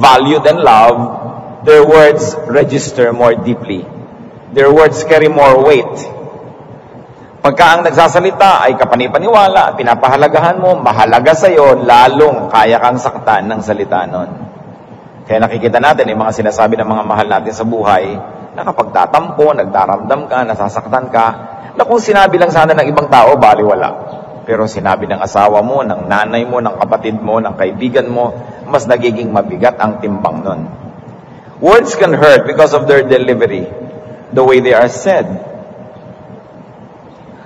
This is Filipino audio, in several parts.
valued and loved, their words register more deeply. Their words carry more weight. Pagka ang nagsasalita ay kapanipaniwala, pinapahalagahan mo, mahalaga sa'yo, lalong kaya kang saktan ng salita nun. Kaya nakikita natin yung mga sinasabi ng mga mahal natin sa buhay, na kapag tatampo, nagdaramdam ka, nasasaktan ka, na kung sinabi lang sana ng ibang tao, baliwala. Pero sinabi ng asawa mo, ng nanay mo, ng kapatid mo, ng kaibigan mo, mas nagiging mabigat ang timbang nun. Words can hurt because of their delivery, the way they are said.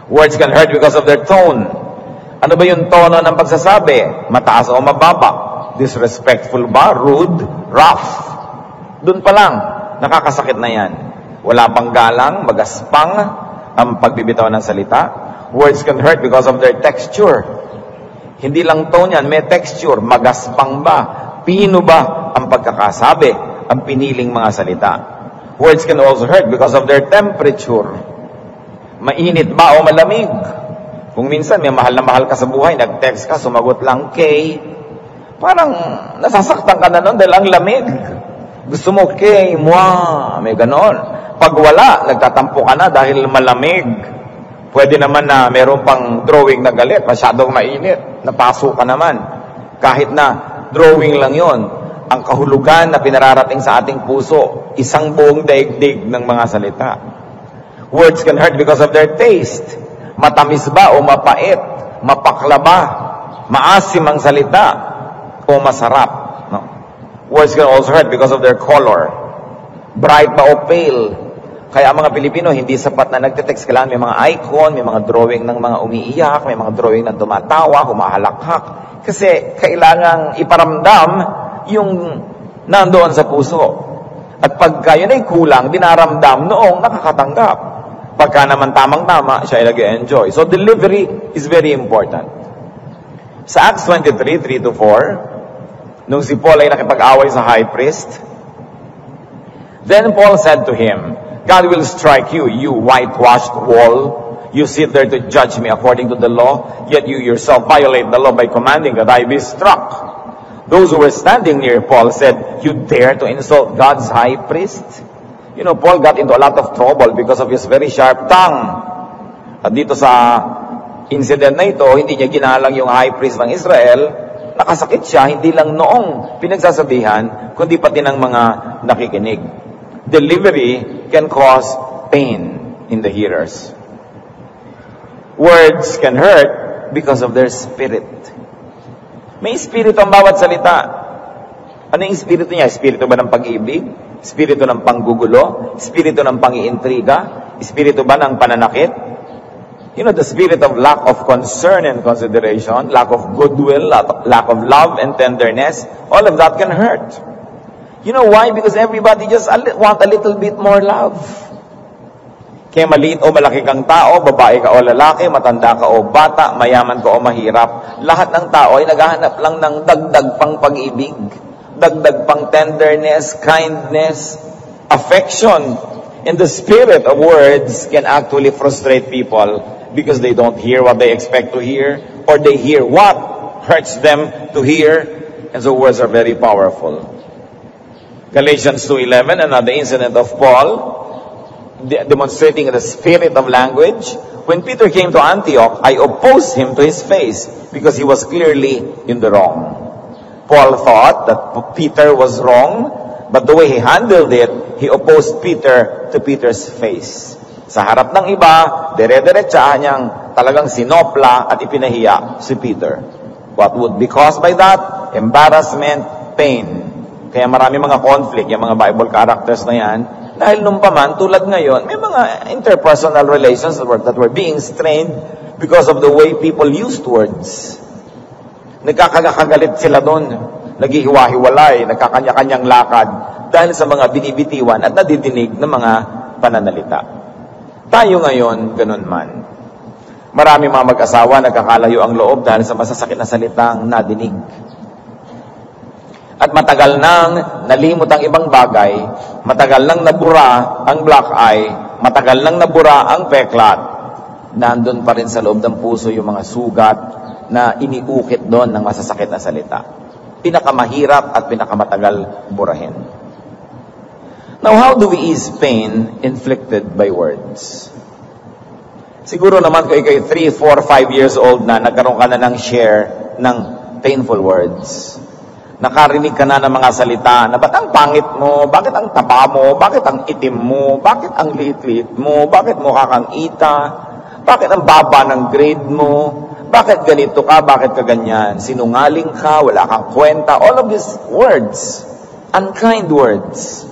Words can hurt because of their tone. Ano ba yung tono ng pagsasabi? Mataas o mababa? Disrespectful ba? Rude? Rough? Doon pa lang, nakakasakit na yan. Wala pang galang, magaspang ang pagbibitaw ng salita. Words can hurt because of their texture. Hindi lang tone yan, may texture. Magaspang ba? Pino ba ang pagkakasabi, ang piniling mga salita? Words can also hurt because of their temperature. Mainit ba o malamig? Kung minsan may mahal na mahal ka sa buhay, nag-text ka, sumagot lang, Kay, parang nasasaktan ka na nun dahil ang lamig. Gusto mo, Kay, may ganon. Pag wala, nagtatampo ka na dahil malamig. Pwede naman na meron pang drawing na galit, masyadong mainit, napaso ka naman. Kahit na drawing lang yon, ang kahulugan na pinararating sa ating puso, isang buong daigdig ng mga salita. Words can hurt because of their taste. Matamis ba o mapait? Mapakla ba? Maasim ang salita o masarap? No? Words can also hurt because of their color. Bright ba o pale? Kaya ang mga Pilipino, hindi sapat na nagte-text. Kailangan may mga icon, may mga drawing ng mga umiiyak, may mga drawing ng tumatawa, humahalakhak. Kasi kailangang iparamdam yung nandoon sa puso. At pagka yun ay kulang, dinaramdam noong nakakatanggap. Pagka naman tamang-tama, siya ay nag-enjoy. So delivery is very important. Sa Acts 23, 3-4, nung si Paul ay nakipag-away sa high priest, then Paul said to him, God will strike you, you whitewashed wall. You sit there to judge me according to the law, yet you yourself violate the law by commanding that I be struck. Those who were standing near Paul said, you dare to insult God's high priest? You know, Paul got into a lot of trouble because of his very sharp tongue. At dito sa incident na ito, hindi niya ginalang yung high priest ng Israel. Nakasakit siya, hindi lang noong pinagsasabihan, kundi pati ng mga nakikinig. Delivery can cause pain in the hearers. Words can hurt because of their spirit. May espiritu ang bawat salita. Ano yung espiritu niya? Espiritu ba ng pag-ibig? Espiritu ng panggugulo? Espiritu ng pang-iintriga? Espiritu ba ng pananakit? You know, the spirit of lack of concern and consideration, lack of goodwill, lack of love and tenderness, all of that can hurt. You know why? Because everybody just want a little bit more love. Kaya maliit o malaki kang tao, babae ka o lalaki, matanda ka o bata, mayaman ka o mahirap, lahat ng tao ay naghahanap lang ng dagdag pang pag-ibig, dagdag pang tenderness, kindness, affection. And the spirit of words can actually frustrate people because they don't hear what they expect to hear, or they hear what hurts them to hear, and so words are very powerful. Galatians 2:11, another incident of Paul, demonstrating the spirit of language. When Peter came to Antioch, I opposed him to his face because he was clearly in the wrong. Paul thought that Peter was wrong, but the way he handled it, he opposed Peter to Peter's face. Sa harap ng iba, dire-diretsahan niyang talagang sinopla at ipinahiya si Peter. What would be caused by that? Embarrassment, pain. Kaya marami mga conflict, yung mga Bible characters na yan, dahil nung paman, tulad ngayon, may mga interpersonal relations that were being strained because of the way people used words. Nagkakagalit sila doon, naghihiwa-hiwalay, nagkakanya-kanyang lakad, dahil sa mga binibitiwan at nadidinig ng mga pananalita. Tayo ngayon, ganun man. Marami mga mag-asawa, nagkakalayo ang loob dahil sa masasakit na salitang nadinig. At matagal nang nalimot ang ibang bagay, matagal nang nabura ang black eye, matagal nang nabura ang peklat, nandun pa rin sa loob ng puso yung mga sugat na iniukit doon ng masasakit na salita. pinakamahirap at pinakamatagal burahin. Now, how do we ease pain inflicted by words? Siguro naman kung ikay 3, 4, 5 years old na, nagkaroon ka na ng share ng painful words. Nakarinig ka na ng mga salita na, ba't ang pangit mo? Bakit ang taba mo? Bakit ang itim mo? Bakit ang liit-liit mo? Bakit mukha kang ita? Bakit ang baba ng grade mo? Bakit ganito ka? Bakit ka ganyan? Sinungaling ka? Wala kang kwenta? All of these words, unkind words.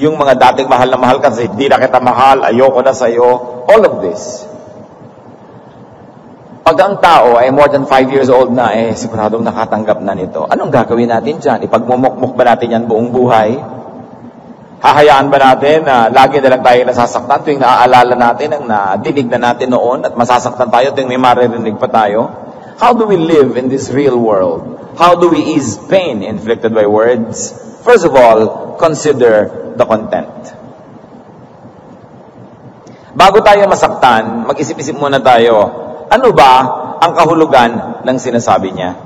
Yung mga dating mahal na mahal ka, hindi na kita mahal, ayoko na sa'yo. All of this. Pag ang tao ay more than 5 years old na, siguradong nakatanggap na nito. Anong gagawin natin dyan? Ipagmumukmuk ba natin yan buong buhay? Hahayaan ba natin na lagi na lang tayo nasasaktan tuwing naaalala natin ang nadinig na natin noon at masasaktan tayo tuwing may maririnig pa tayo? How do we live in this real world? How do we ease pain inflicted by words? First of all, consider the content. Bago tayo masaktan, mag-isip-isip muna tayo, ano ba ang kahulugan ng sinasabi niya?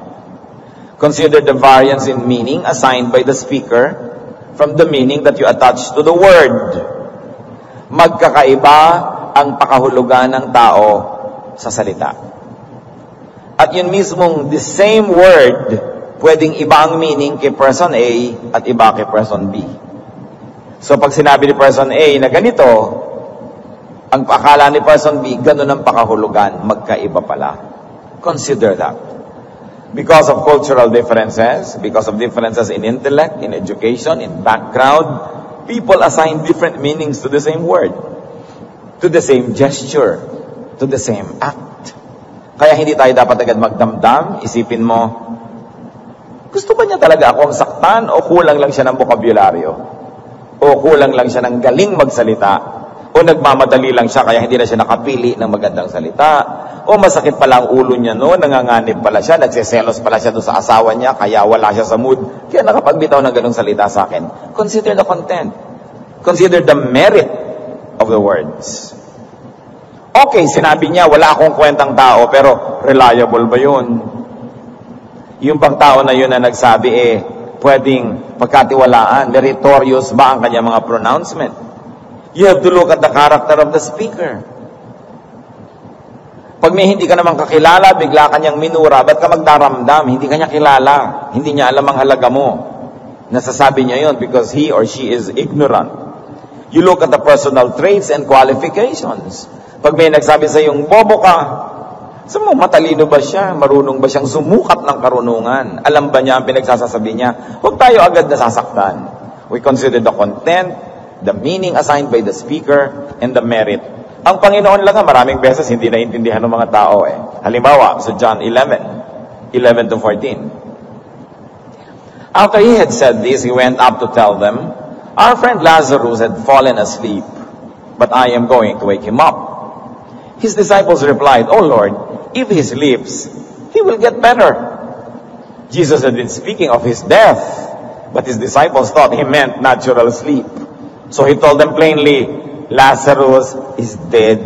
Consider the variance in meaning assigned by the speaker from the meaning that you attach to the word. Magkakaiba ang pakahulugan ng tao sa salita. At yun mismong the same word, pwedeng iba ang meaning kay person A at iba kay person B. So pag sinabi ni person A na ganito, ang akala ni person B, ganun ang pakahulugan, magkaiba pala. Consider that. Because of cultural differences, because of differences in intellect, in education, in background, people assign different meanings to the same word, to the same gesture, to the same act. Kaya hindi tayo dapat agad magdamdam, isipin mo, gusto ba niya talaga ako ang saktan o kulang lang siya ng bokabularyo? O kulang lang siya ng galing magsalita? O nagmamadali lang siya kaya hindi na siya nakapili ng magandang salita. O masakit pala ang ulo niya noon, nanganganib pala siya, nagsiselos pala siya doon sa asawa niya, kaya wala siya sa mood. Kaya nakapagbitaw ng ganong salita sa akin. Consider the content. Consider the merit of the words. Okay, sinabi niya, wala akong kwentang tao, pero reliable ba yun? Yung pang tao na yun na nagsabi, pwedeng pagkatiwalaan, meritorious ba ang kanyang mga pronouncement? You have to look at the character of the speaker. Pag may hindi ka naman kakilala, bigla ka niyang minura, ba't ka magdaramdam? Hindi ka niya kilala. Hindi niya alam ang halaga mo. Nasasabi niya yon because he or she is ignorant. You look at the personal traits and qualifications. Pag may nagsabi sa iyong, bobo ka, sa mo, matalino ba siya? Marunong ba siyang sumukat ng karunungan? Alam ba niya ang pinagsasasabi niya? Huwag tayo agad nasasaktan. We consider the content, the meaning assigned by the speaker, and the merit. Ang Panginoon lang maraming beses hindi naintindihan ng mga tao Halimbawa, sa John 11 to 14. After he had said this, he went up to tell them, our friend Lazarus had fallen asleep, but I am going to wake him up. His disciples replied, O Lord, if he sleeps, he will get better. Jesus had been speaking of his death, but his disciples thought he meant natural sleep. So he told them plainly, Lazarus is dead.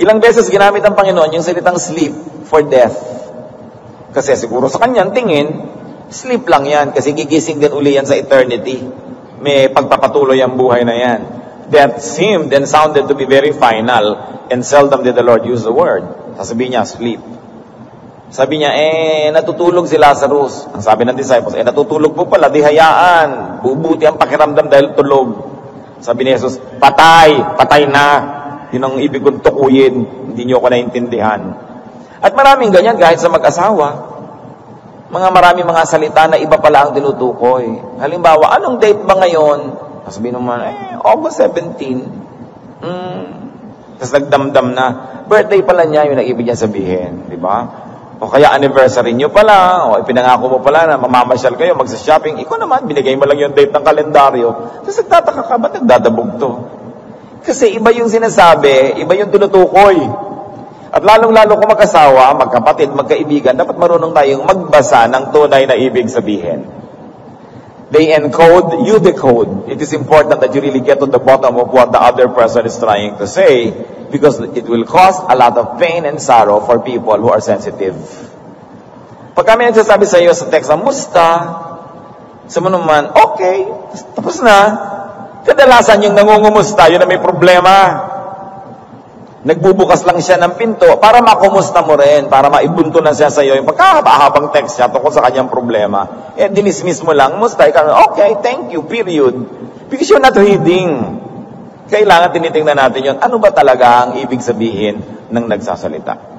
Ilang beses ginamit ang Panginoon yung salitang sleep for death. Kasi siguro sa kanyang tingin, sleep lang yan kasi gigising din uli yan sa eternity. May pagpapatuloy ang buhay na yan. Death seemed and sounded to be very final and seldom did the Lord use the word. Sasabihin niya, sleep. Sabi niya, natutulog si Lazarus. Ang sabi ng disciples, natutulog po pala, di hayaan. Bubuti ang pakiramdam dahil tulog. Sabi ni Jesus, patay na. Yun ang ibig kong tukuyin. Hindi niyo ko naintindihan. At maraming ganyan kahit sa mag-asawa. Maraming mga salita na iba pala ang tinutukoy. Halimbawa, anong date ba ngayon? Sabihin naman, August 17. Tapos nagdamdam na, birthday pala niya, yun ang ibig niya sabihin. Di ba? O kaya anniversary nyo pala, o ipinangako mo pala na mamamasyal kayo, magsa-shopping. Ikaw naman, binigay mo lang yung date ng kalendaryo. Tapos nagtataka ka, ba't nagdadabog to? Kasi iba yung sinasabi, iba yung tinutukoy. At lalong-lalo kung mag-asawa, magkapatid, magkaibigan, dapat marunong tayong magbasa ng tunay na ibig sabihin. They encode, you decode. It is important that you really get to the bottom of what the other person is trying to say, because it will cause a lot of pain and sorrow for people who are sensitive. Pag kami nagsasabi sa iyo sa text na, musta? Sa mo naman, okay, tapos na. Kadalasan yung nangungumusta, yun na may problema. Nagbubukas lang siya ng pinto para makumusta mo rin, para maibunto na siya sa iyo yung pagkahaba-habang text siya tungkol sa kanyang problema. Eh, dinismiss mo lang, musta, ikaw, okay, thank you, period. Because you're not reading. Kailangan tinitingnan natin yun. Ano ba talaga ang ibig sabihin ng nagsasalita?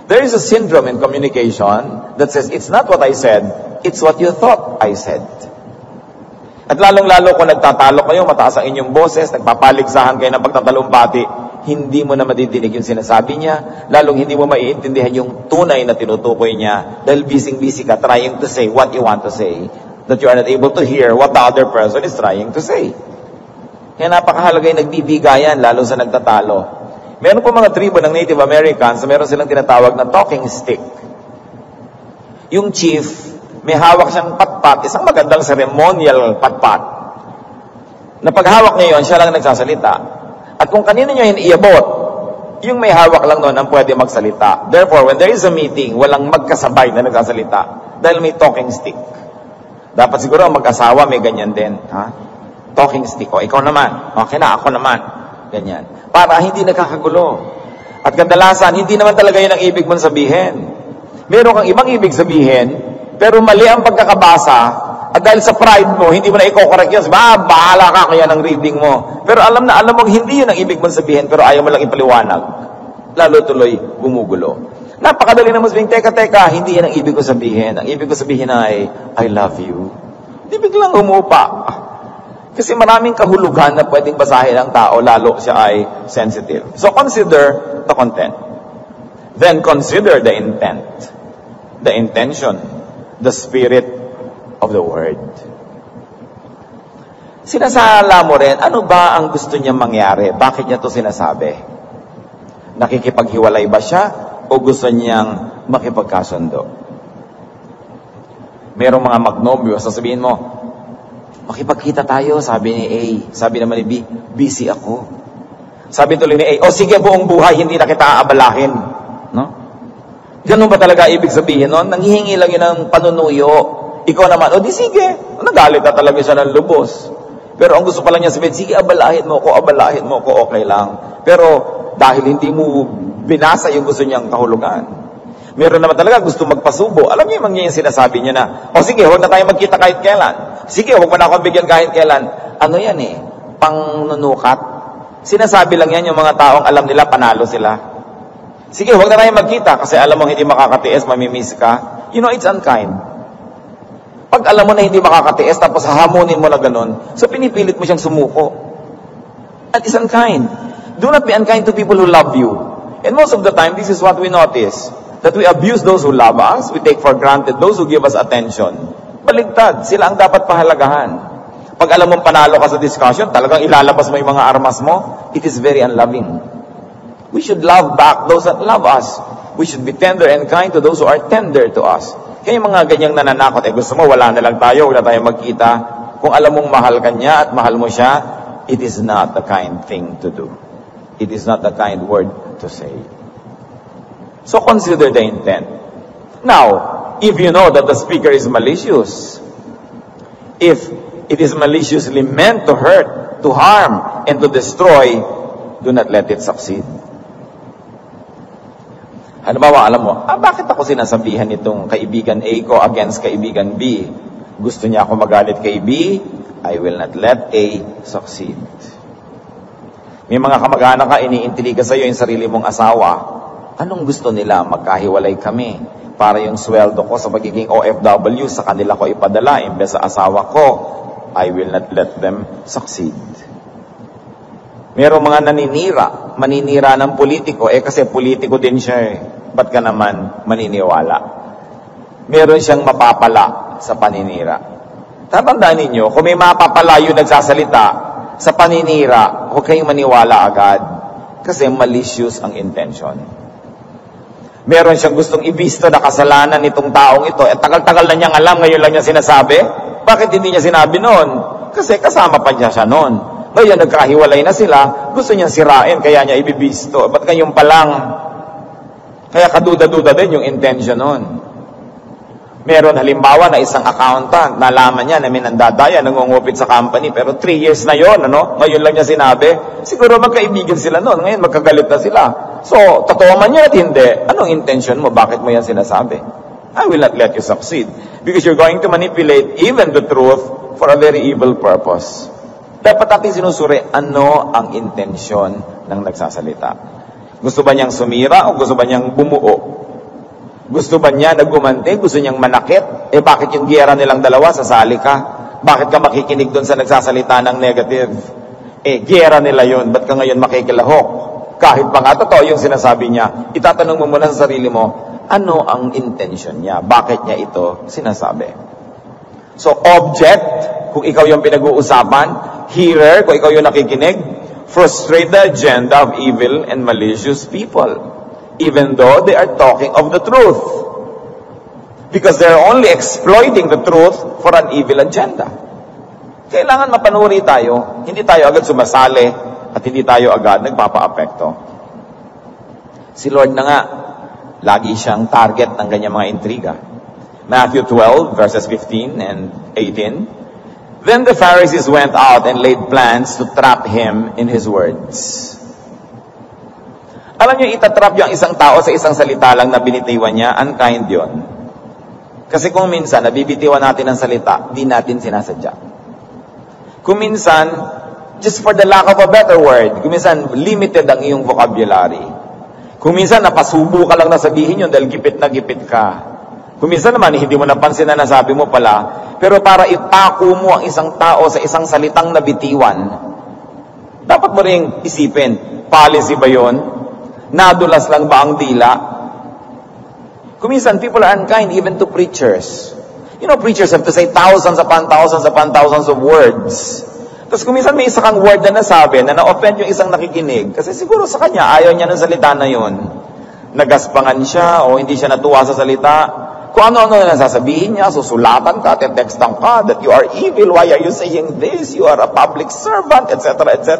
There is a syndrome in communication that says, it's not what I said, it's what you thought I said. At lalong-lalo kung nagtatalo kayo, mataas ang inyong boses, nagpapaligsahan kayo ng pagtatalumpati, hindi mo na madidinig yung sinasabi niya, lalong hindi mo maiintindihan yung tunay na tinutukoy niya, dahil busy-busy ka trying to say what you want to say, that you are not able to hear what the other person is trying to say. Kaya napakahalaga yung nagbibigayan, lalo sa nagtatalo. Meron po mga tribo ng Native Americans, meron silang tinatawag na talking stick. Yung chief, may hawak siyang patpat, isang magandang ceremonial patpat. Na paghawak niya yun, siya lang nagsasalita. At kung kanino niya iabot, yung may hawak lang noon ang pwede magsalita. Therefore, when there is a meeting, walang magkasabay na nagsasalita dahil may talking stick. Dapat siguro mag-asawa may ganyan din. Ha? Talking stick. O, ikaw naman. Okay na, ako naman. Ganyan. Para hindi nakakagulo. At kadalasan, hindi naman talaga yun ang ibig mong sabihin. Meron kang ibang ibig sabihin, pero mali ang pagkakabasa, at dahil sa pride mo, hindi mo na i-correct yun. Bahala ka kaya ng reading mo. Pero alam mo, hindi yun ang ibig mong sabihin, pero ayaw mo lang ipaliwanag. Lalo tuloy, gumugulo. Napakadali na mo sabihin, teka, hindi yan ang ibig ko sabihin. Ang ibig ko sabihin ay, I love you. Hindi biglang umupa. Kasi maraming kahulugan na pwedeng basahin ng tao, lalo siya ay sensitive. So consider the content. Then consider the intent. The intention. The spirit of the word. Sinasala mo rin, ano ba ang gusto niya mangyari? Bakit niya to sinasabi? Nakikipaghiwalay ba siya? O gusto niyang makipagkasundo? Merong mga magnobyo, sasabihin mo, makipagkita tayo, sabi ni A. Sabi naman ni B, busy ako. Sabi tuloy ni A, sige, buong buhay, hindi na kita aabalahin. No? Ganun ba talaga ibig sabihin nun? Nanghihingi lang yun ng panunuyo. Ikaw naman, di sige. Nagalit na talaga siya ng lubos. Pero ang gusto pala niya sabihin, sige, abalahin mo ko, okay lang. Pero dahil hindi mo binasa yung gusto niyang kahulugan. Meron naman talaga gusto magpasubo. Alam niyo yung sinasabi niya na, sige, huwag na tayo magkita kahit kailan. Sige, huwag mo na akong bigyan kahit kailan. Ano yan pangnunukat. Sinasabi lang yan yung mga taong alam nila, panalo sila. Sige, huwag na tayo magkita kasi alam mo hindi makakatiis, mamimiss ka. You know, it's unkind. Pag alam mo na hindi makakatiis, tapos hahamunin mo na ganun, so pinipilit mo siyang sumuko. That is unkind. Do not be unkind to people who love you. And most of the time, this is what we notice. That we abuse those who love us, we take for granted those who give us attention. Baligtad, sila ang dapat pahalagahan. Pag alam mong panalo ka sa discussion, talagang ilalabas mo yung mga armas mo, it is very unloving. We should love back those that love us. We should be tender and kind to those who are tender to us. Kaya yung mga ganyang nananakot, gusto mo, wala na lang tayo, wala tayo magkita. Kung alam mong mahal ka niya at mahal mo siya, it is not the kind thing to do. It is not the kind word to say. So consider the intent. Now, if you know that the speaker is malicious, if it is maliciously meant to hurt, to harm, and to destroy, do not let it succeed. Halimbawa, alam mo, bakit ako sinasabihan itong kaibigan A ko against kaibigan B? Gusto niya ako magalit kay B, I will not let A succeed. May mga kamag-anak ka, iniintili ka sa'yo yung sarili mong asawa. Anong gusto nila? Magkahiwalay kami. Para yung sweldo ko sa pagiging OFW, sa kanila ko ipadala, imbes sa asawa ko, I will not let them succeed. Merong mga maninira ng politiko, kasi politiko din siya Ba't ka naman maniniwala? Meron siyang mapapala sa paninira. Tatandaan ninyo, kung may mapapala yung nagsasalita sa paninira, huwag kayong maniwala agad. Kasi malicious ang intention. Meron siyang gustong ibisto na kasalanan nitong taong ito. Tagal-tagal na niyang alam, ngayon lang niya sinasabi. Bakit hindi niya sinabi noon? Kasi kasama pa siya noon. Ngayon, nagkahiwalay na sila, gusto niyang sirain, kaya niya ibibisto. Ba't ngayon pa lang? Kaya kaduda-duda din yung intention noon. Meron halimbawa na isang accountant, nalaman niya na may nandadaya, nangungupit sa company, pero 3 years na yon, ano? Ngayon lang niya sinabi, siguro magkaibigan sila noon, ngayon magkagalit na sila. So, totoo man yan at hindi, anong intention mo? Bakit mo yan sinasabi? I will not let you succeed. Because you're going to manipulate even the truth for a very evil purpose. Dapat natin sinusuri, ano ang intensyon ng nagsasalita? Gusto ba niyang sumira o gusto ba niyang bumuo? Gusto ba niya na gumante? Gusto niyang manakit? Bakit yung giyera nilang dalawa, sasali ka? Bakit ka makikinig doon sa nagsasalita ng negative? Giyera nila yun. Ba't ka ngayon makikilahok? Kahit pa nga totoo yung sinasabi niya, itatanong mo muna sa sarili mo, ano ang intention niya? Bakit niya ito sinasabi? So, object, kung ikaw yung pinag-uusapan, hearer, kung ikaw yung nakikinig, frustrate the agenda of evil and malicious people. Even though they are talking of the truth. Because they're only exploiting the truth for an evil agenda. Kailangan mapanuri tayo, hindi tayo agad sumasali, at hindi tayo agad nagpapa-apekto. Si Lord na nga, lagi siyang target ng ganyang mga intriga. Matthew 12, verses 15 and 18. Then the Pharisees went out and laid plans to trap him in his words. Alam niyo, itatrap yung isang tao sa isang salita lang na binitiwan niya, unkind yun. Kasi kung minsan, nabibitiwan natin ang salita, di natin sinasadya. Kung minsan, just for the lack of a better word, kung minsan, limited ang iyong vocabulary. Kung minsan, napasubo ka lang na sabihin yun dahil gipit na gipit ka. Kung minsan naman, hindi mo napansin na nasabi mo pala, pero para ipako mo ang isang tao sa isang salitang nabitiwan, dapat mo ring isipin, policy ba yun? Nadulas lang ba ang dila? Kuminsan, people are unkind even to preachers. You know, preachers have to say thousands upon thousands of words. Tapos kuminsan may isa kang word na nasabi na na-offend yung isang nakikinig. Kasi siguro sa kanya, ayaw niya ng salita na yun. Nagaspangan siya o hindi siya natuwa sa salita. Kung ano-ano na nasasabihin niya, susulatan ka, tetextan ka, that you are evil, why are you saying this? You are a public servant, etc., etc.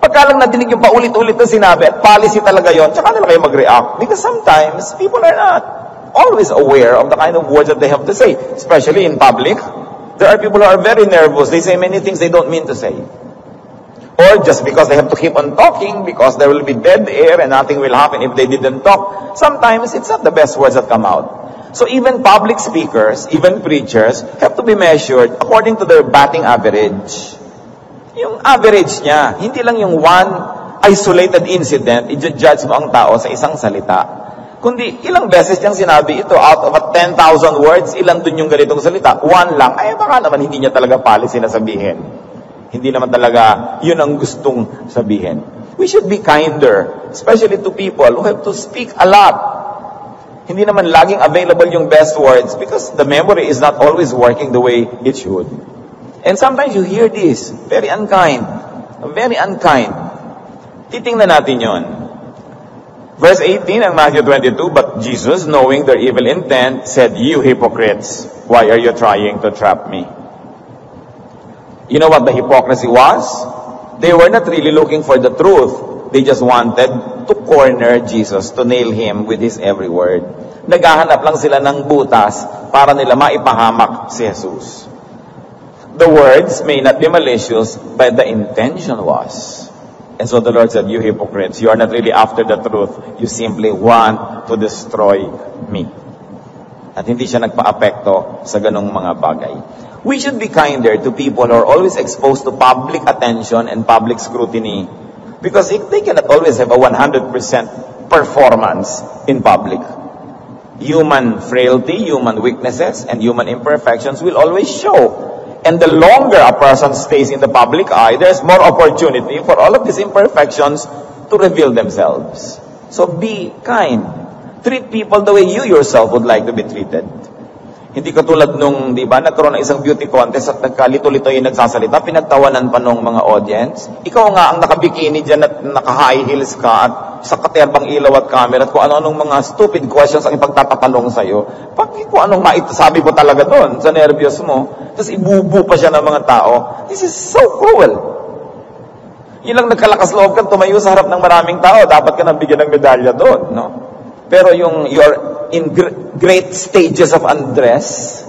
Pagka lang nadinig yung paulit-ulit na sinabi at policy talaga yon, tsaka nila kayo mag-react. Because sometimes, people are not always aware of the kind of words that they have to say. Especially in public. There are people who are very nervous. They say many things they don't mean to say. Or just because they have to keep on talking, because there will be dead air and nothing will happen if they didn't talk. Sometimes, it's not the best words that come out. So even public speakers, even preachers, have to be measured according to their batting average. Yung average niya, hindi lang yung one isolated incident, i-judge mo ang tao sa isang salita. Kundi, ilang beses niyang sinabi ito, out of 10,000 words, ilan dun yung ganitong salita? One lang, ay baka naman hindi niya talaga policy na sabihin. Hindi naman talaga yun ang gustong sabihin. We should be kinder, especially to people who have to speak a lot. Hindi naman laging available yung best words because the memory is not always working the way it should. And sometimes you hear this, very unkind. Very unkind. Titingnan natin yon. Verse 18 ng Matthew 22, But Jesus, knowing their evil intent, said, You hypocrites, why are you trying to trap me? You know what the hypocrisy was? They were not really looking for the truth. They just wanted to corner Jesus, to nail Him with His every word. Naghahanap lang sila ng butas para nila maipahamak si Jesus. The words may not be malicious, but the intention was. And so the Lord said, You hypocrites, you are not really after the truth. You simply want to destroy me. At hindi siya nagpa-apekto sa ganong mga bagay. We should be kinder to people who are always exposed to public attention and public scrutiny. Because they cannot always have a 100% performance in public. Human frailty, human weaknesses, and human imperfections will always show. And the longer a person stays in the public eye, there's more opportunity for all of these imperfections to reveal themselves. So be kind. Treat people the way you yourself would like to be treated. Hindi katulad nung, di ba, nagkaroon ng isang beauty contest at nagkalito-lito yung nagsasalita, pinagtawanan pa nung mga audience. Ikaw nga ang nakabikini dyan at naka-high heels ka at sa katerbang ilaw at camera at kung ano-anong mga stupid questions ang ipagtatatanong sa'yo. Kung anong maitasabi ko talaga doon sa nervyos mo, tapos ibubu pa siya ng mga tao. This is so cruel. Yun lang nagkalakas loob kang tumayo sa harap ng maraming tao, dapat ka nang bigyan ng medalya doon, no? Pero yung you're in great stages of undress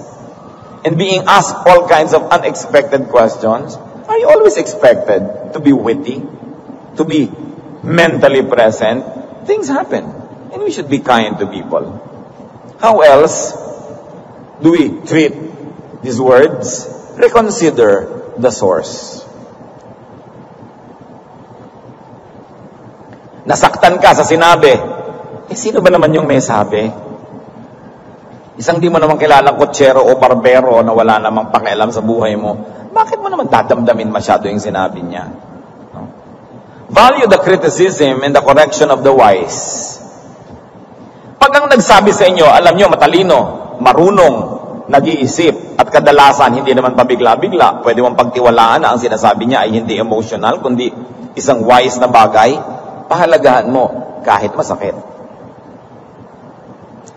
and being asked all kinds of unexpected questions, are you always expected to be witty, to be mentally present? Things happen, and we should be kind to people. How else do we treat these words? Reconsider the source. Nasaktan ka sa sinabi. Sino ba naman yung may sabi? Isang di mo naman kilalang kutsero o barbero na wala namang pakialam sa buhay mo. Bakit mo naman dadamdamin masyado yung sinabi niya? No? Value the criticism and the correction of the wise. Pag ang nagsabi sa inyo, alam nyo, matalino, marunong, nag-iisip, at kadalasan hindi naman pabigla-bigla, pwede mong pagtiwalaan na ang sinasabi niya ay hindi emotional, kundi isang wise na bagay, pahalagahan mo kahit masakit.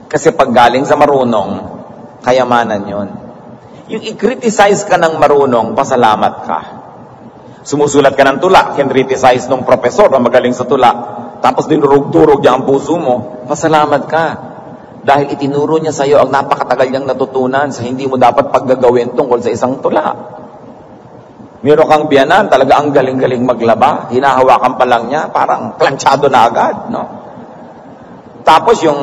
Kasi pag galing sa marunong, kayamanan yon. Yung i-criticize ka ng marunong, pasalamat ka. Sumusulat ka ng tula, kinriticize ng profesor na magaling sa tula, tapos dinurog-durog niya ang puso mo, pasalamat ka. Dahil itinuro niya sa iyo ang napakatagal niyang natutunan sa hindi mo dapat paggagawin tungkol sa isang tula. Meron kang biyanan, talaga ang galing-galing maglaba. Hinahawakan pa lang niya, parang planchado na agad, no? Tapos yung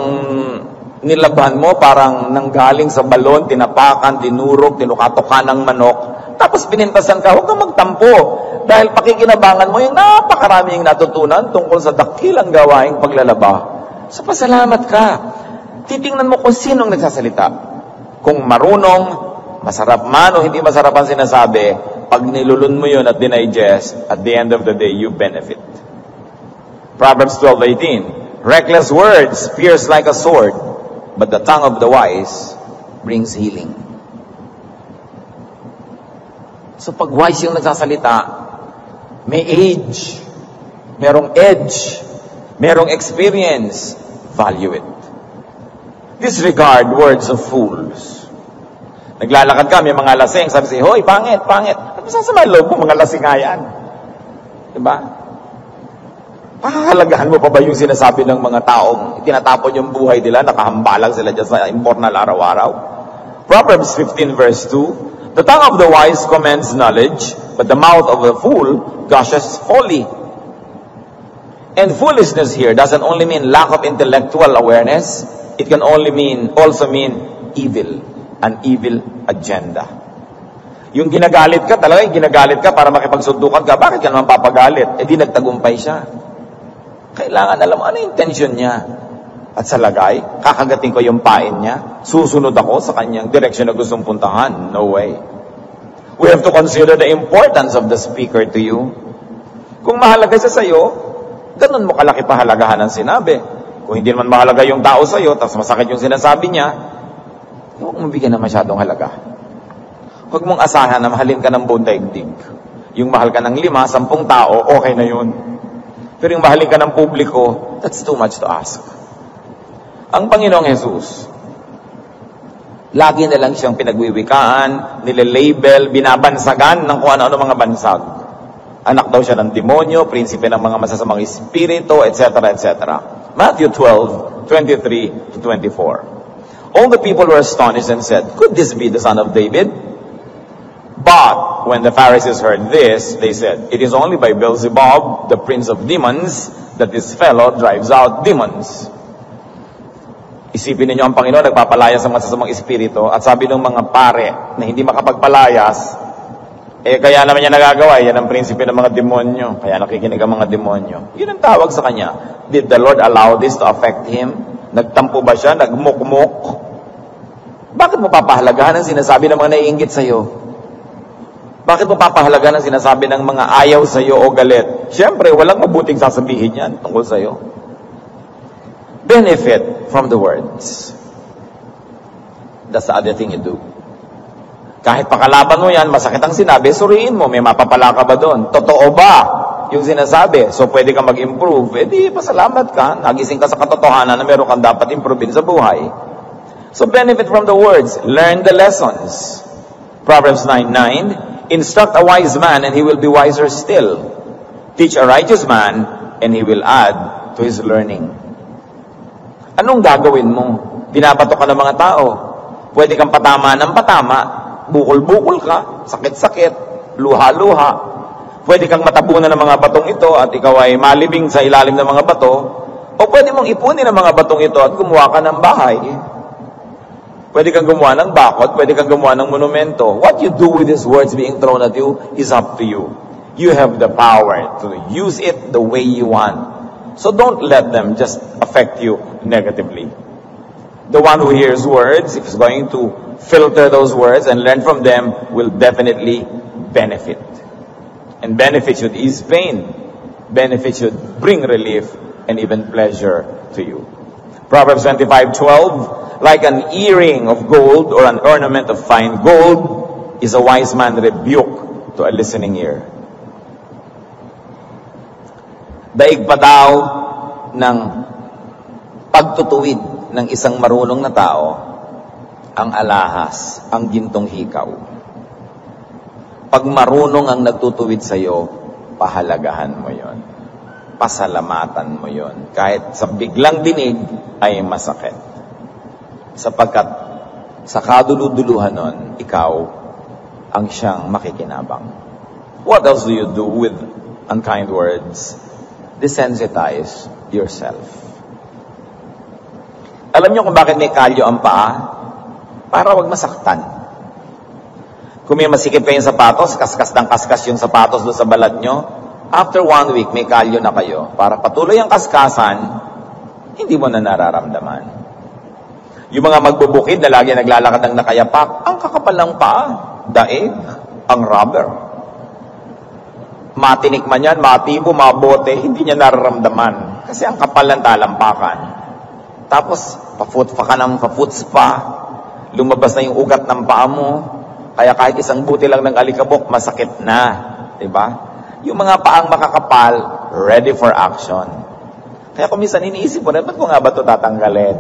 nilaban mo, parang nanggaling sa balon, tinapakan, dinurog, tinukatokan ng manok. Tapos pinintasan ka, huwag kang magtampo. Dahil pakikinabangan mo yung napakaraming natutunan tungkol sa dakilang gawaing paglalaba. So pasalamat ka. Titingnan mo kung sinong nagsasalita. Kung marunong, masarap man o hindi masarap ang sinasabi, pag nilulun mo yun at dinigest, at the end of the day, you benefit. Proverbs 12:18, reckless words pierce like a sword, but the tongue of the wise brings healing. So pag wise yung nagsasalita, may age, merong edge, merong experience, value it. Disregard words of fools. Naglalakad ka, may mga lasing, sabi siya, hoy, pangit, pangit. Ano sasama loob mo mga lasing nga yan? Diba? Pahahalagahan mo pa ba yung sinasabi ng mga taong tinatapon yung buhay nila, nakahambalang sila dyan sa immoral araw-araw? Proverbs 15 verse 2, the tongue of the wise commends knowledge, but the mouth of the fool gushes folly. And foolishness here doesn't only mean lack of intellectual awareness, it can also mean evil. An evil agenda. Yung ginagalit ka, talaga yung ginagalit ka para makipagsundukan ka, bakit ka naman papagalit? Di nagtagumpay siya. Kailangan alam ano yung intention niya. At sa lagay, kakagating ko yung pain niya, susunod ako sa kanyang direksyon na gustong puntahan. No way. We have to consider the importance of the speaker to you. Kung mahalaga siya sa'yo, ganun mo kalaki pahalagahan ang sinabi. Kung hindi naman mahalaga yung tao sa'yo, tapos masakit yung sinasabi niya, huwag mong bigyan na masyadong halaga. Huwag mong asahan na mahalin ka ng buong daigdig. Yung mahal ka ng 5, 10 tao, okay na yun. Pero yung mahalin ka ng publiko, that's too much to ask. Ang Panginoong Jesus, lagi na lang siyang pinagwiwikaan, nilelabel, binabansagan ng kung ano-ano mga bansag. Anak daw siya ng demonyo, prinsipe ng mga masasamang espiritu, etc., etc. Matthew 12:23-24. All the people were astonished and said, could this be the son of David? But when the Pharisees heard this, they said, it is only by Beelzebub, the prince of demons, that this fellow drives out demons. Isipin ninyo ang Panginoon, nagpapalayas ng masasamang espiritu, at sabi ng mga pare na hindi makapagpalayas, kaya naman niya nagagawa, yan ang prinsipe ng mga demonyo, kaya nakikinig ang mga demonyo. Yun ang tawag sa kanya. Did the Lord allow this to affect him? Nagtampo ba siya? Nagmukmuk? Bakit mo papahalagahan ang sinasabi ng mga naiinggit sa'yo? Bakit mo papahalagahan ang sinasabi ng mga ayaw sa'yo o galit? Siyempre, walang mabuting sasabihin yan tungkol sa'yo. Benefit from the words. That's the other thing you do. Kahit pakalaban mo yan, masakit ang sinabi, suriin mo, may mapapala ka ba doon? Totoo ba yung sinasabi? So pwede kang mag-improve. Di, pasalamat ka. Nagising ka sa katotohanan na meron kang dapat improve sa buhay. So benefit from the words. Learn the lessons. Proverbs 9:9, instruct a wise man and he will be wiser still. Teach a righteous man and he will add to his learning. Anong gagawin mo? Binabato ka ng mga tao. Pwede kang patama ng patama. Bukol-bukol ka. Sakit-sakit. Luha-luha. Pwede kang matabunan ng mga batong ito at ikaw ay malibing sa ilalim ng mga bato. O pwede mong ipunin ang mga batong ito at gumawa ka ng bahay. Pwede kang gumawa ng bakod. Pwede kang gumawa ng monumento. What you do with these words being thrown at you is up to you. You have the power to use it the way you want. So don't let them just affect you negatively. The one who hears words, if he's going to filter those words and learn from them, will definitely benefit. And benefit should ease pain. Benefit should bring relief and even pleasure to you. Proverbs 25:12, like an earring of gold or an ornament of fine gold is a wise man rebuke to a listening ear. Daig pa daw ng pagtutuwid ng isang marunong na tao ang alahas, ang gintong hikaw. Pag marunong ang nagtutuwid sa iyo, pahalagahan mo yon. Pasalamatan mo yon. Kahit sa biglang dinig ay masakit. Sapagkat sa kaduluduluhan nun, ikaw ang siyang makikinabang. What else do you do with unkind words? Desensitize yourself. Alam niyo kung bakit may kalyo ang paa? Para wag masaktan. Kung may masikip kayong sapatos, kaskas ng kaskas yung sapatos doon sa balat nyo, after 1 week, may kalyo na kayo. Para patuloy ang kaskasan, hindi mo na nararamdaman. Yung mga magbubukid na lagi naglalakad ng nakayapak, ang kakapal ng paa, daig, ang rubber. Matinik man yan, matibo, mabote, hindi niya nararamdaman. Kasi ang kapal ng talampakan. Tapos, pa-foot spa. Lumabas na yung ugat ng paa mo. Kaya kahit isang buti lang ng alikabok, masakit na. Diba? Yung mga paang makakapal, ready for action. Kaya kung minsan iniisip mo rin, ba't ko nga ba ito tatanggalin?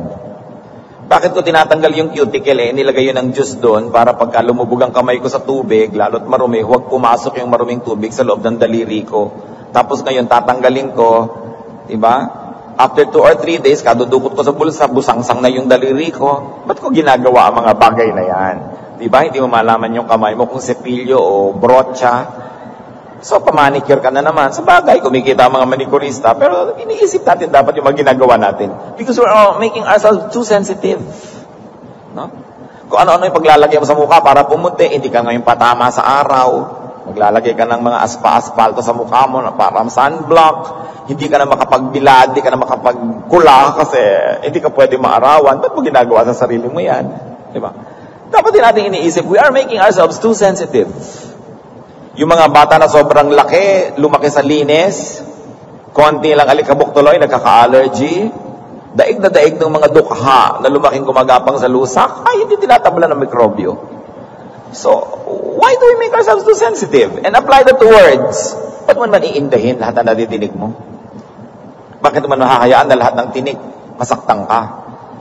Bakit ko tinatanggal yung cuticle nilagay yun ng juice doon para pagka lumubog ang kamay ko sa tubig, lalo't marumi, huwag pumasok yung maruming tubig sa loob ng daliri ko. Tapos ngayon tatanggalin ko, diba? After 2 or 3 days, kadudukot ko sa bulsa, busangsang na yung daliri ko. Ba't ko ginagawa ang mga bagay na yan? Diba? Hindi mo malaman yung kamay mo kung sepilyo o brocha. So, pamanicure ka na naman. Sa bagay, kumikita ang mga manikurista. Pero iniisip natin dapat yung mga ginagawa natin. Because we're making ourselves too sensitive. No? Kung ano-ano yung paglalagay mo sa mukha para pumuti, hindi ka ngayon patama sa araw. Maglalagay ka ng mga aspa-aspalto sa mukha mo para sunblock. Hindi ka na makapagbilad, hindi ka na makapagkula kasi hindi ka pwede maarawan. Ba't mo ginagawa sa sarili mo yan? Diba? Dapat din natin iniisip, we are making ourselves too sensitive. Yung mga bata na sobrang laki, lumaki sa linis, konti lang alikabok tuloy, nagkaka-allergy, daig na daig ng mga dukha na lumaking gumagapang sa lusak, ay hindi tinatabla ng mikrobyo. So, why do we make ourselves too sensitive? And apply that to words. Ba't mo naman iindahin lahat na nadidinig mo? Bakit naman mahahayaan na lahat ng tinig, masaktan ka?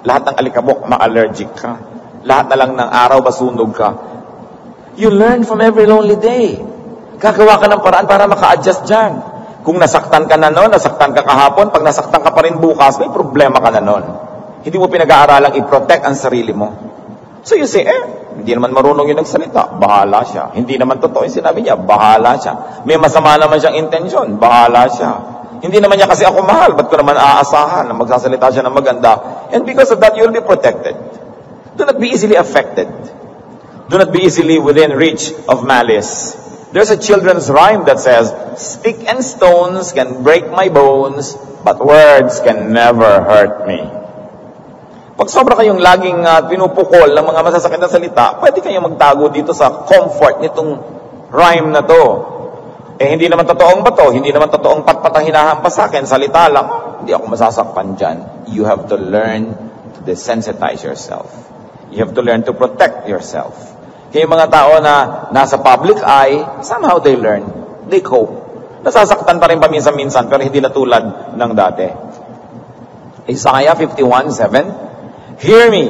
Lahat ng alikabok, ma-allergic ka? Lahat na lang ng araw, masunog ka? You learn from every lonely day. Gagawa ka ng paraan para maka-adjust dyan. Kung nasaktan ka na noon, nasaktan ka kahapon, pag nasaktan ka pa rin bukas, may problema ka na noon. Hindi mo pinag-aaralang i-protect ang sarili mo. So you say, hindi naman marunong yun nagsalita, bahala siya. Hindi naman totoo yung sinabi niya, bahala siya. May masama naman siyang intensyon, bahala siya. Hindi naman niya kasi ako mahal, ba't ko naman aasahan na magsasalita siya ng maganda? And because of that, you'll be protected. Do not be easily affected. Do not be easily within reach of malice. There's a children's rhyme that says, stick and stones can break my bones, but words can never hurt me. Pag sobra kayong laging pinupukol ng mga masasakit na salita, pwede kayong magtago dito sa comfort nitong rhyme na to. Hindi naman totoong bato, hindi naman totoong patpat ang hinahampas sa akin, salita lang, hindi ako masasakpan dyan. You have to learn to desensitize yourself. You have to learn to protect yourself. Kaya yung mga tao na nasa public eye, somehow they learn. They cope. Nasasaktan pa rin paminsan-minsan, pero hindi na tulad ng dati. Isaiah 51:7, hear me,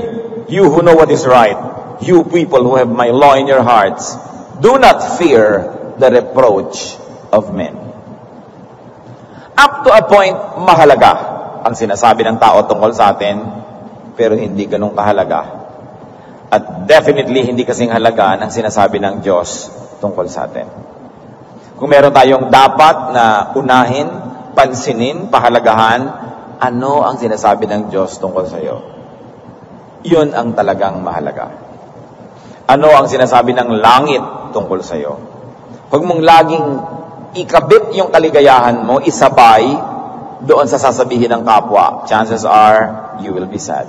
you who know what is right, you people who have my law in your hearts. Do not fear the reproach of men. Up to a point, mahalaga ang sinasabi ng tao tungkol sa atin. pero hindi ganun kahalaga. At definitely, hindi kasing halaga ng sinasabi ng Diyos tungkol sa atin. Kung meron tayong dapat na unahin, pansinin, pahalagahan, ano ang sinasabi ng Diyos tungkol sa iyo? Yun ang talagang mahalaga. Ano ang sinasabi ng langit tungkol sa iyo? Huwag mong laging ikabit yung kaligayahan mo, isabay doon sa sasabihin ng kapwa. Chances are, you will be sad.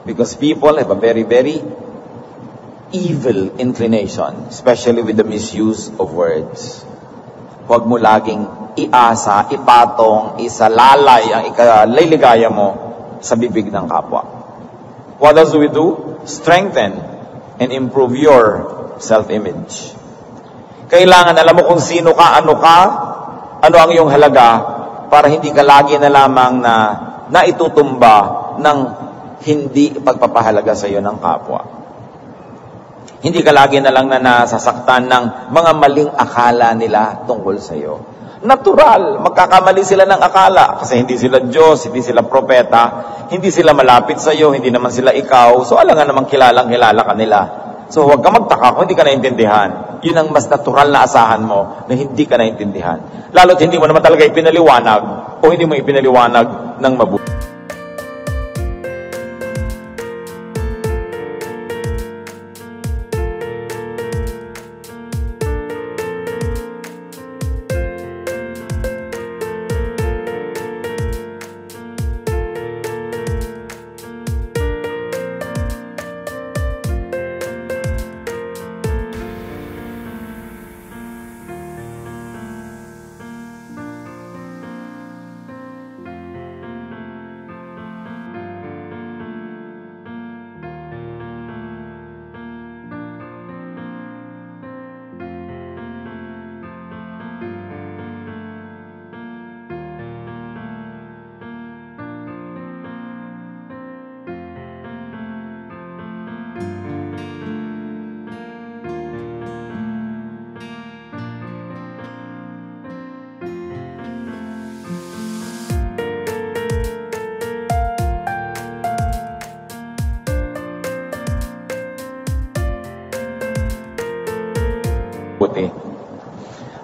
Because people have a very, very evil inclination, especially with the misuse of words. Huwag mo laging iasa, ipatong, isalalay ang ikaliligaya mo sa bibig ng kapwa. What else do we do? Strengthen and improve your self-image. Kailangan alam mo kung sino ka, ano ang iyong halaga, para hindi ka lagi na lamang na naitutumba ng hindi pagpapahalaga sa iyo ng kapwa. Hindi ka lagi na lang na nasasaktan ng mga maling akala nila tungkol sa iyo. Natural, magkakamali sila ng akala kasi hindi sila Diyos, hindi sila propeta, hindi sila malapit sa iyo, hindi naman sila ikaw. So alangan namang kilalang-kilala ka nila. So huwag ka magtaka kung hindi ka naintindihan. Yun ang mas natural na asahan mo na hindi ka naintindihan. Lalo't hindi mo naman talaga ipinaliwanag o hindi mo ipinaliwanag ng mabuti.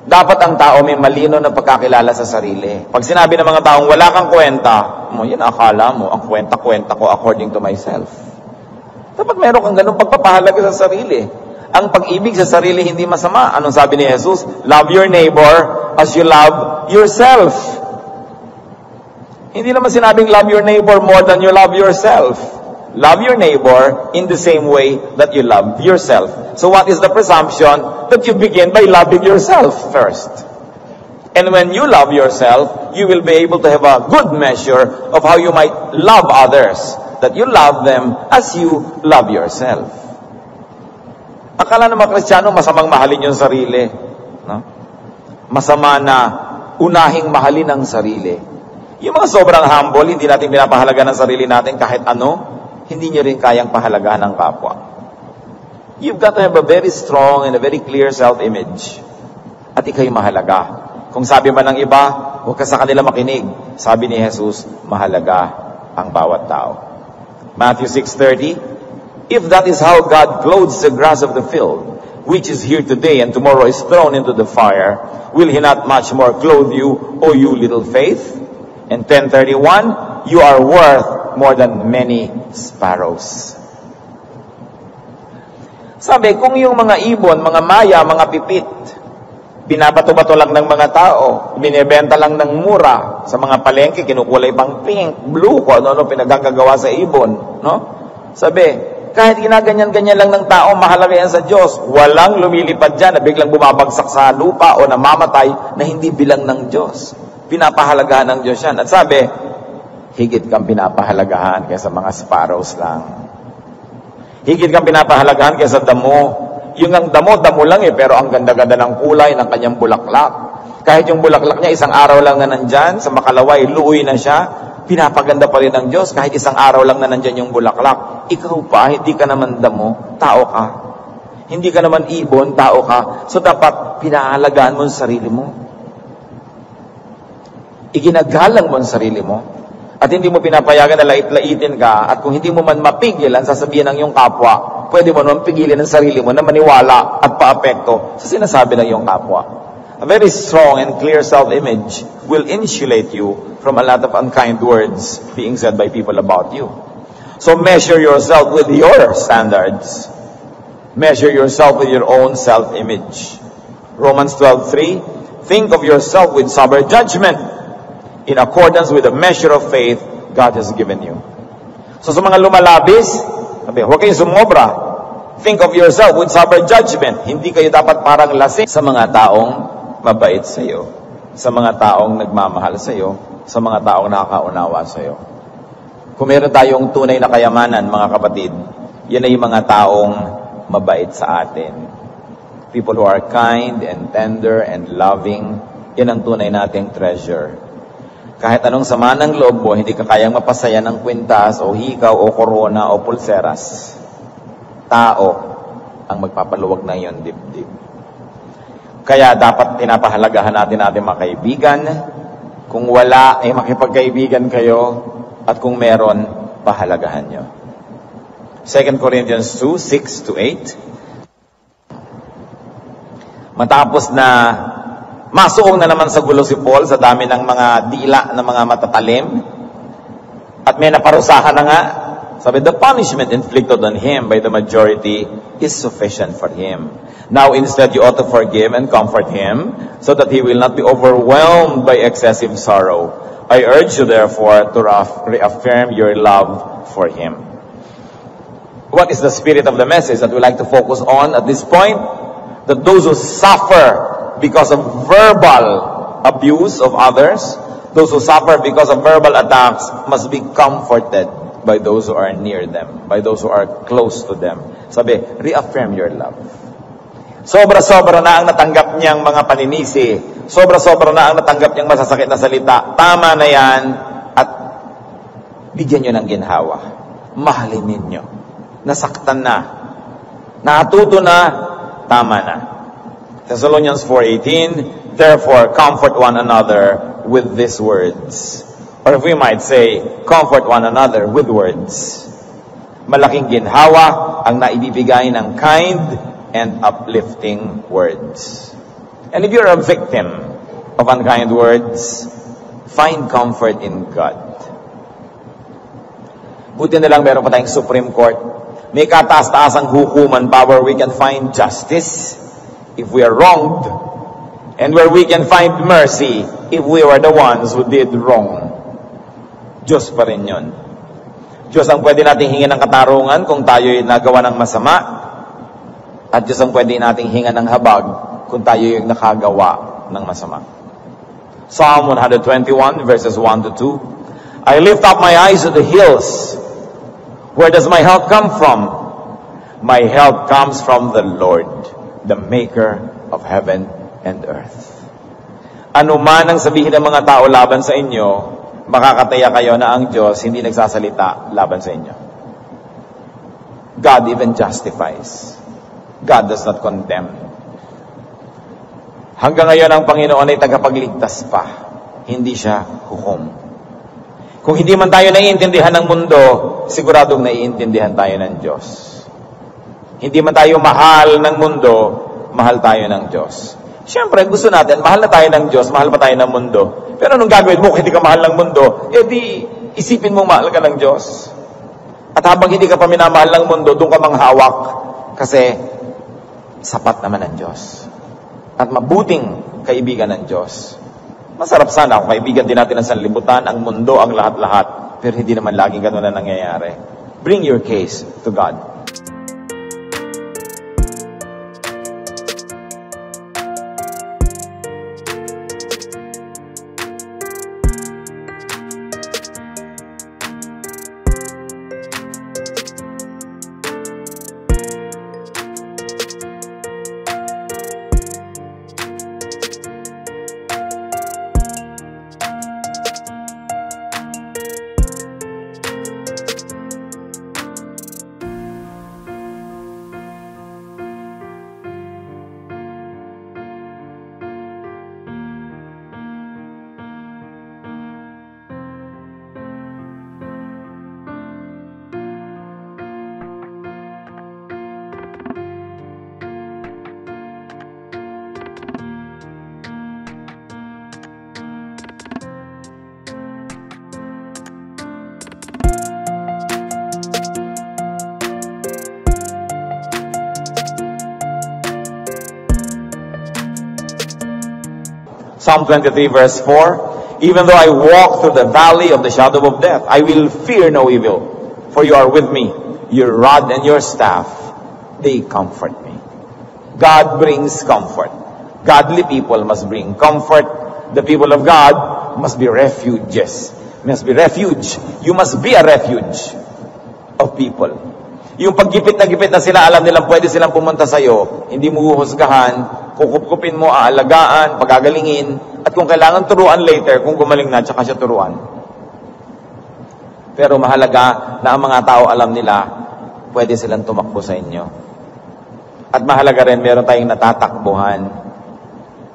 Dapat ang tao may malino na pagkakilala sa sarili. Pag sinabi ng mga taong wala kang kwenta, yan akala mo, ang kwenta-kwenta ko according to myself. Dapat meron kang ganun pagpapahalaga sa sarili. Ang pag-ibig sa sarili hindi masama. Anong sabi ni Jesus? Love your neighbor as you love yourself. Hindi naman sinabing love your neighbor more than you love yourself. Love your neighbor in the same way that you love yourself. So what is the presumption? That you begin by loving yourself first. And when you love yourself, you will be able to have a good measure of how you might love others. That you love them as you love yourself. Akala ng mga Kristiyano, masamang mahalin yung sarili. No? Masama na unahing mahalin ang sarili. Yung mga sobrang humble, hindi natin pinapahalaga ng sarili natin kahit ano, hindi nyo rin kayang pahalagahan ng kapwa. You've got to have a very strong and a very clear self-image. At ikaw'y mahalaga. Kung sabi man ng iba, huwag ka sa kanila makinig. Sabi ni Jesus, mahalaga ang bawat tao. Matthew 6:30, if that is how God clothes the grass of the field, which is here today and tomorrow is thrown into the fire, will He not much more clothe you, O you little faith? And 10:31, you are worth more than many sparrows. Sabi, kung yung mga ibon, mga maya, mga pipit, binabato-bato lang ng mga tao, binibenta lang ng mura, sa mga palengke, kinukulay pang pink, blue, kung ano pinagagagawa sa ibon. No? Sabi, kahit ginaganyan-ganyan lang ng tao, mahalaga yan sa Diyos. Walang lumilipad dyan na biglang bumabagsak sa lupa o namamatay na hindi bilang ng Diyos. Pinapahalagahan ng Diyos yan. At sabi, higit kang pinapahalagahan kaysa mga sparrows lang. Higit kang pinapahalagahan kaysa damo. Yung ang damo lang pero ang ganda-ganda ng kulay ng kanyang bulaklak. Kahit yung bulaklak niya, isang araw lang na nandyan, sa makalaway, luoy na siya, pinapaganda pa rin ng Diyos, kahit isang araw lang na nandyan yung bulaklak. Ikaw pa, hindi ka naman damo, tao ka. Hindi ka naman ibon, tao ka. So dapat pinahalagaan mo ang sarili mo. Iginagalang mo ang sarili mo. at hindi mo pinapayagan na lait-laitin ka, at kung hindi mo man mapigil ang sasabihin ng iyong kapwa, pwede mo naman pigilin ang sarili mo na maniwala at paapekto sa sinasabi ng iyong kapwa. A very strong and clear self-image will insulate you from a lot of unkind words being said by people about you. So measure yourself with your standards. Measure yourself with your own self-image. Romans 12:3, think of yourself with sober judgment in accordance with the measure of faith God has given you. So sa mga lumalabis, sabi, huwag kayong sumobra. Think of yourself with sober judgment. Hindi kayo dapat parang lasing sa mga taong mabait sa iyo, sa mga taong nagmamahal sa iyo, sa mga taong nakakaunawa sa iyo. Kung meron tayong tunay na kayamanan, mga kapatid, yan ay yung mga taong mabait sa atin. People who are kind and tender and loving, yan ang tunay nating treasure. Kahit anong sama ng loob mo, hindi ka kayang mapasaya ng kwintas o hikaw o korona o pulseras. Tao ang magpapaluwag ng iyong dibdib. Kaya dapat pinapahalagahan natin mga kaibigan. Kung wala, ay makipagkaibigan kayo. At kung meron, pahalagahan nyo. 2 Corinthians 2:6-8. Matapos na masuong na naman sa gulo si Paul sa dami ng mga dila ng mga matatalim, at may naparusahan na nga, sabi, the punishment inflicted on him by the majority is sufficient for him. Now instead you ought to forgive and comfort him, so that he will not be overwhelmed by excessive sorrow. I urge you therefore to reaffirm your love for him. What is the spirit of the message that we like to focus on at this point? That those who suffer because of verbal abuse of others, those who suffer because of verbal attacks, must be comforted by those who are near them, by those who are close to them. Sabi, reaffirm your love. Sobra-sobra na ang natanggap niyang mga paninisi. Sobra-sobra na ang natanggap niyang masasakit na salita. Tama na yan, at bigyan niyo ng ginhawa. Mahalin ninyo. Nasaktan na. Natuto na. Tama na. Thessalonians 4:18, therefore comfort one another with these words. Or if we might say, comfort one another with words. Malaking ginhawa ang naibibigay ng kind and uplifting words. And if you're a victim of unkind words, find comfort in God. Buti na lang meron pa tayong Supreme Court. May kataas-taasang hukuman pa where we can find justice if we are wronged, and where we can find mercy if we were the ones who did wrong. Diyos pa rin yun. Diyos ang pwede nating hingin ng katarungan kung tayo'y nagawa ng masama, at Diyos ang pwede nating hingan ng habag kung tayo'y nakagawa ng masama. Psalm 121 verses 1-2, I lift up my eyes to the hills. Where does my help come from? My help comes from the Lord, the maker of heaven and earth. Ano man ang sabihin ng mga tao laban sa inyo, makakataya kayo na ang Diyos hindi nagsasalita laban sa inyo. God even justifies. God does not condemn. Hanggang ngayon ang Panginoon ay tagapagligtas pa. Hindi siya hukom. Kung hindi man tayo naiintindihan ng mundo, siguradong naiintindihan tayo ng Diyos. Hindi man tayo mahal ng mundo, mahal tayo ng Diyos. Siyempre, gusto natin, mahal na tayo ng Diyos, mahal pa tayo ng mundo. Pero anong gagawin mo kung hindi ka mahal ng mundo? Eh di, isipin mo mahal ka ng Diyos. At habang hindi ka pa minamahal ng mundo, doon ka manghawak. Kasi, sapat naman ng Diyos. At mabuting kaibigan ng Diyos. Masarap sana kung kaibigan din natin ang sanlibutan, ang mundo, ang lahat-lahat. Pero hindi naman laging ganun na nangyayari. Bring your case to God. Psalm 23 verse 4, even though I walk through the valley of the shadow of death, I will fear no evil, for you are with me. Your rod and your staff, they comfort me. God brings comfort. Godly people must bring comfort. The people of God must be refuges. Must be refuge. You must be a refuge of people. Yung paggipit na sila, alam nilang pwede silang pumunta sa'yo, hindi mo huhusgahan, kukupkupin mo, aalagaan, pagagalingin, at kung kailangan turuan later, kung gumaling na, tsaka siya turuan. Pero mahalaga na ang mga tao alam nila, pwede silang tumakbo sa inyo. At mahalaga rin, meron tayong natatakbuhan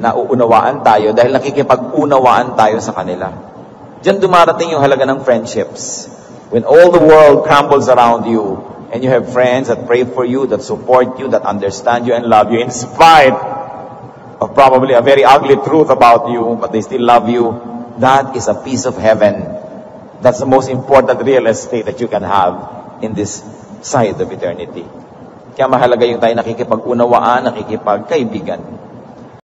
na uunawaan tayo dahil nakikipag-unawaan tayo sa kanila. Diyan dumarating yung halaga ng friendships. When all the world crumbles around you, and you have friends that pray for you, that support you, that understand you and love you, in spite of probably a very ugly truth about you, but they still love you, that is a piece of heaven. That's the most important real estate that you can have in this side of eternity. Kaya mahalaga yung tayo nakikipag-unawaan, nakikipagkaibigan.